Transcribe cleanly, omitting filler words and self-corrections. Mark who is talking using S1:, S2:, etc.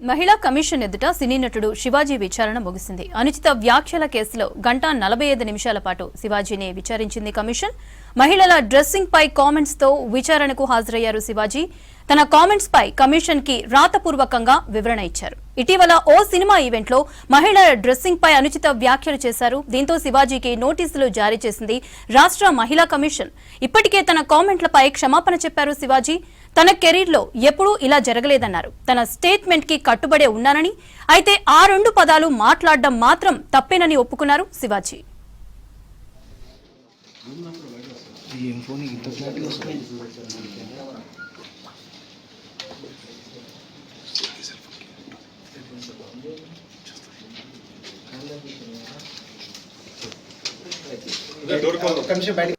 S1: మహిళా కమిషన్ ఎదుట సినీ నటుడు శివాజీ విచారణ ముగిసింది. అనుచిత వ్యాఖ్యల కేసులో గంట 45 నిమిషాల పాటు శివాజీని విచారించింది కమిషన్. మహిళల డ్రెస్సింగ్ పై కామెంట్స్ తో విచారణకు హాజరయ్యారు శివాజీ. తన కామెంట్స్ పై కమిషన్ కి రాతపూర్వకంగా వివరణ ఇచ్చారు. ఇటీవల ఓ సినిమా ఈవెంట్ లో మహిళల డ్రెస్సింగ్ పై అనుచిత వ్యాఖ్యలు చేశారు. దీంతో శివాజీకి నోటీసులు జారీ చేసింది రాష్ట్ర మహిళా కమిషన్. ఇప్పటికే తన కామెంట్లపై క్షమాపణ చెప్పారు శివాజీ. తన కెరీర్ లో ఎప్పుడూ ఇలా జరగలేదన్నారు. తన స్టేట్మెంట్ కి కట్టుబడే ఉన్నానని, అయితే ఆ 2 పదాలు మాట్లాడడం మాత్రం తప్పేనని ఒప్పుకున్నారు శివాజీ.
S2: కమిషన్ బయట